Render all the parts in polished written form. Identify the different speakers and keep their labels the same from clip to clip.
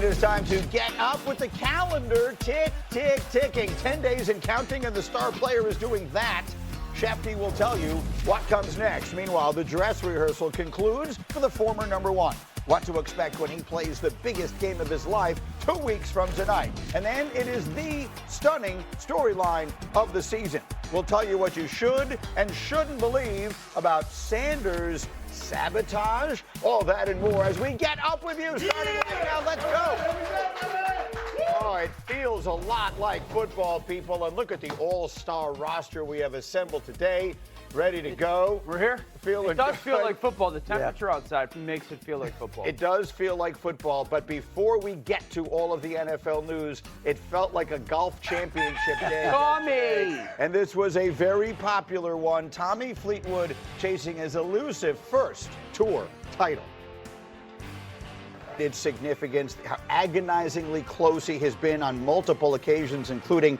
Speaker 1: It is time to get up with the calendar. Tick, tick, ticking. 10 days and counting, and the star player is doing that. Schefter will tell you what comes next. Meanwhile, the dress rehearsal concludes for the former number one. What to expect when he plays the biggest game of his life 2 weeks from tonight. And then it is the stunning storyline of the season. We'll tell you what you should and shouldn't believe about Sanders' sabotage. All that and more as we get up with you. Starting right now, let's go. Oh, it feels a lot like football, people. And look at the all-star roster we have assembled today. Ready to go.
Speaker 2: We're here.
Speaker 1: It
Speaker 2: does feel like football. The temperature outside makes it feel like football.
Speaker 1: It does feel like football, but before we get to all of the NFL news, it felt like a golf championship day.
Speaker 2: Tommy!
Speaker 1: And this was a very popular one. Tommy Fleetwood chasing his elusive first tour title. Its significance, how agonizingly close he has been on multiple occasions, including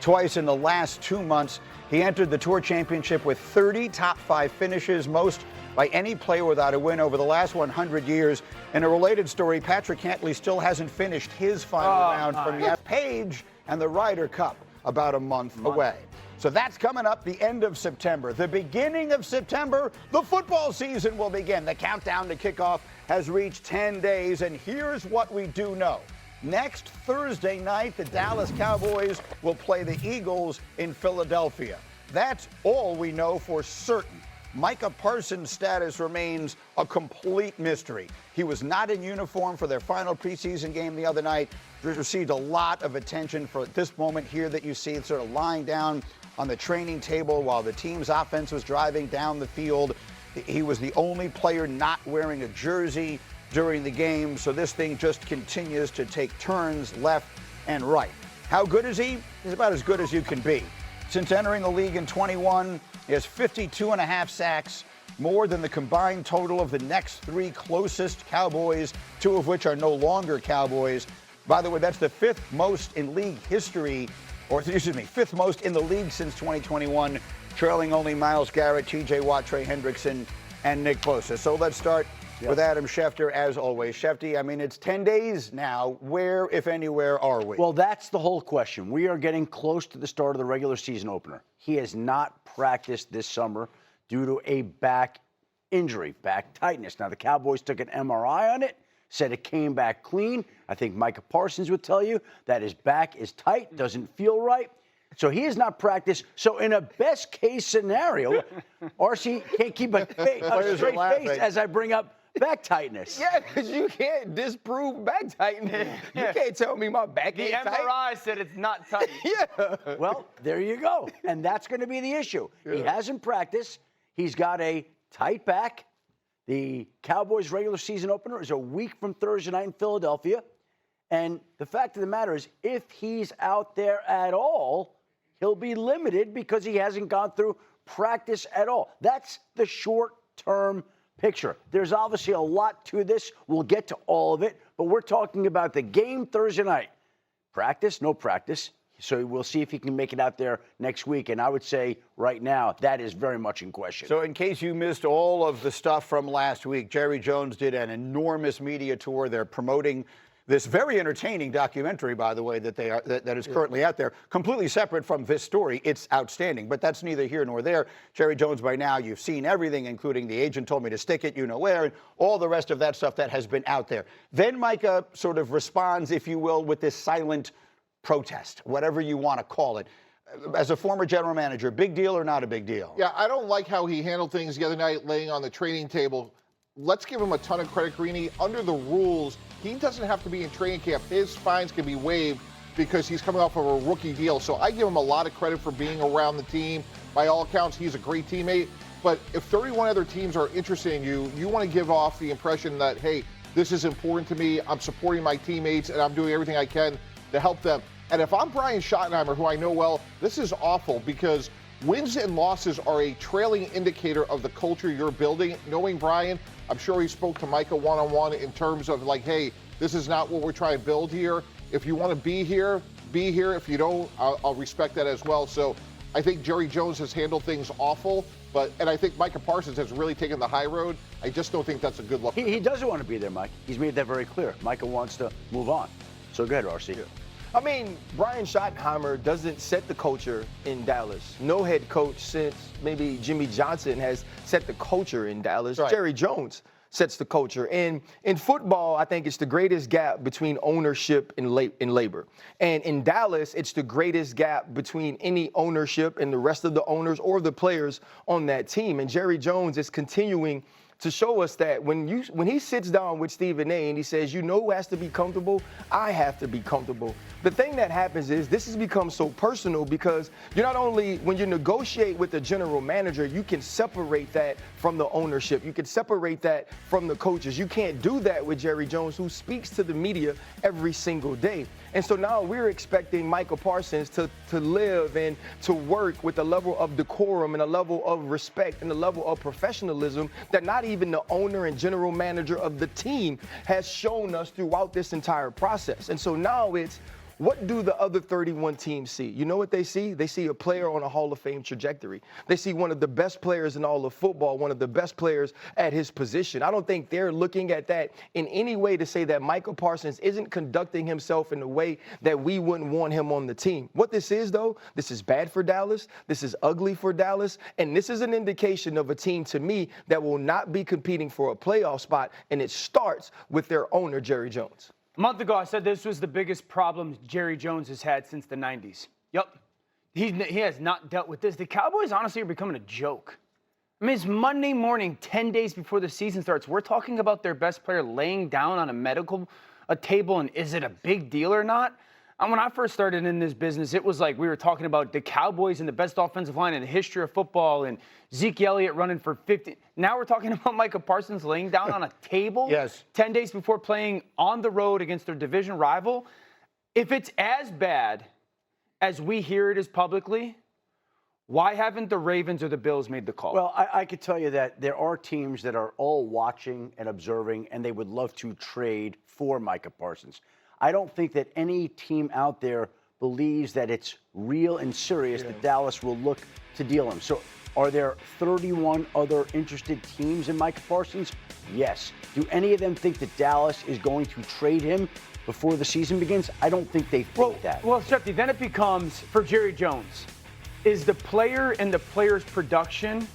Speaker 1: twice in the last 2 months. He entered the Tour Championship with 30 top 5 finishes, most by any player without a win over the last 100 years. In a related story, Patrick Cantley still hasn't finished his final round from the Page and the Ryder Cup about a month away. So that's coming up the end of September. The beginning of September, the football season will begin. The countdown to kickoff has reached 10 days, and here's what we do know. Next Thursday night, the Dallas Cowboys will play the Eagles in Philadelphia. That's all we know for certain. Micah Parsons' status remains a complete mystery. He was not in uniform for their final preseason game the other night. Received a lot of attention for this moment here that you see, sort of lying down on the training table while the team's offense was driving down the field. He was the only player not wearing a jersey during the game, so this thing just continues to take turns left and right. How good is he? He's about as good as you can be. Since entering the league in 21, he has 52.5 sacks, more than the combined total of the next 3 closest Cowboys, 2 of which are no longer Cowboys. By the way, that's the 5th most in league history, or excuse me, 5th most in the league since 2021, trailing only Myles Garrett, T.J. Watt, Trey Hendrickson, and Nick Bosa. So let's start with Adam Schefter, as always. Schefter, I mean, it's 10 days now. Where, if anywhere, are we?
Speaker 3: Well, that's the whole question. We are getting close to the start of the regular season opener. He has not practiced this summer due to a back injury, back tightness. Now, the Cowboys took an MRI on it, said it came back clean. I think Micah Parsons would tell you that his back is tight, doesn't feel right. So he has not practiced. So in a best-case scenario, RC can't keep a straight face as I bring up back tightness.
Speaker 4: Yeah, because you can't disprove back tightness. You can't tell me my back ain't tight.
Speaker 2: The MRI said it's not tight.
Speaker 4: Yeah.
Speaker 3: Well, there you go. And that's going to be the issue. Yeah. He hasn't practiced. He's got a tight back. The Cowboys' regular season opener is a week from Thursday night in Philadelphia. And the fact of the matter is, if he's out there at all, he'll be limited because he hasn't gone through practice at all. That's the short-term picture. There's obviously a lot to this. We'll get to all of it, but we're talking about the game Thursday night. Practice, no practice. So we'll see if he can make it out there next week. And I would say right now that is very much in question.
Speaker 1: So in case you missed all of the stuff from last week, Jerry Jones did an enormous media tour. They're promoting this very entertaining documentary, by the way, that is currently out there, completely separate from this story. It's outstanding, but that's neither here nor there. Jerry Jones, by now, you've seen everything, including the agent told me to stick it, you know where, and all the rest of that stuff that has been out there. Then Micah sort of responds, if you will, with this silent protest, whatever you want to call it. As a former general manager, big deal or not a big deal?
Speaker 5: Yeah, I don't like how he handled things the other night, laying on the training table. Let's give him a ton of credit, Greeny. Under the rules, he doesn't have to be in training camp. His fines can be waived because he's coming off of a rookie deal. So I give him a lot of credit for being around the team. By all accounts, he's a great teammate. But if 31 other teams are interested in you, you want to give off the impression that, hey, this is important to me. I'm supporting my teammates, and I'm doing everything I can to help them. And if I'm Brian Schottenheimer, who I know well, this is awful because wins and losses are a trailing indicator of the culture you're building. Knowing Brian, I'm sure he spoke to Micah one-on-one in terms of like, hey, this is not what we're trying to build here. If you want to be here, be here. If you don't, I'll respect that as well. So I think Jerry Jones has handled things awful, And I think Micah Parsons has really taken the high road. I just don't think that's a good look.
Speaker 3: He doesn't want to be there, Mike. He's made that very clear. Micah wants to move on. So go ahead, RC.
Speaker 4: Yeah. I mean, Brian Schottenheimer doesn't set the culture in Dallas. No head coach since maybe Jimmy Johnson has set the culture in Dallas.
Speaker 5: Right.
Speaker 4: Jerry Jones sets the culture. And in football, I think it's the greatest gap between ownership and labor. And in Dallas, it's the greatest gap between any ownership and the rest of the owners or the players on that team. And Jerry Jones is continuing to show us that when he sits down with Stephen A. and he says, you know who has to be comfortable? I have to be comfortable. The thing that happens is this has become so personal because you're not only, when you negotiate with the general manager, you can separate that from the ownership. You can separate that from the coaches. You can't do that with Jerry Jones, who speaks to the media every single day. And so now we're expecting Micah Parsons to live and to work with a level of decorum and a level of respect and a level of professionalism that not even the owner and general manager of the team has shown us throughout this entire process. And so now it's, what do the other 31 teams see? You know what they see? They see a player on a Hall of Fame trajectory. They see one of the best players in all of football, one of the best players at his position. I don't think they're looking at that in any way to say that Micah Parsons isn't conducting himself in a way that we wouldn't want him on the team. What this is, though, this is bad for Dallas. This is ugly for Dallas. And this is an indication of a team, to me, that will not be competing for a playoff spot. And it starts with their owner, Jerry Jones.
Speaker 2: A month ago, I said this was the biggest problem Jerry Jones has had since the 90s. Yep. He has not dealt with this. The Cowboys, honestly, are becoming a joke. I mean, it's Monday morning, 10 days before the season starts. We're talking about their best player laying down on a table, and is it a big deal or not? And when I first started in this business, it was like we were talking about the Cowboys and the best offensive line in the history of football and Zeke Elliott running for 50. Now we're talking about Micah Parsons laying down on a table
Speaker 1: Yes.
Speaker 2: 10 days before playing on the road against their division rival. If it's as bad as we hear it is publicly, why haven't the Ravens or the Bills made the call?
Speaker 3: Well, I could tell you that there are teams that are all watching and observing, and they would love to trade for Micah Parsons. I don't think that any team out there believes that it's real and serious that Dallas will look to deal him. So are there 31 other interested teams in Micah Parsons? Yes. Do any of them think that Dallas is going to trade him before the season begins? I don't think they think that.
Speaker 2: Well, Schefter, then it becomes, for Jerry Jones, is the player and the player's production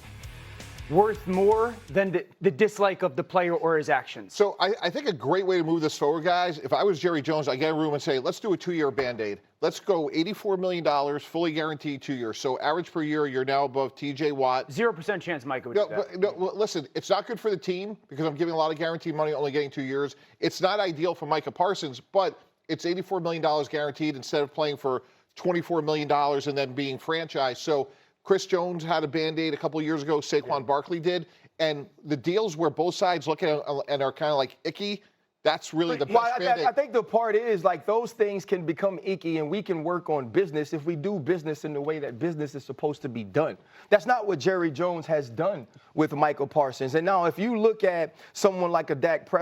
Speaker 2: worth more than the dislike of the player or his actions?
Speaker 5: So I think a great way to move this forward, guys, if I was Jerry Jones, I'd get a room and say, let's do a 2-year Band-Aid. Let's go $84 million, fully guaranteed 2 years. So average per year, you're now above TJ Watt.
Speaker 2: 0% chance Micah would do that.
Speaker 5: Well, listen, it's not good for the team because I'm giving a lot of guaranteed money, only getting 2 years. It's not ideal for Micah Parsons, but it's $84 million guaranteed instead of playing for $24 million and then being franchised. So Chris Jones had a Band-Aid a couple of years ago. Saquon Barkley did. And the deals where both sides look at it and are kind of like icky, that's really the best Band-Aid.
Speaker 4: I think the part is, like, those things can become icky, and we can work on business if we do business in the way that business is supposed to be done. That's not what Jerry Jones has done with Michael Parsons. And now if you look at someone like a Dak Prescott,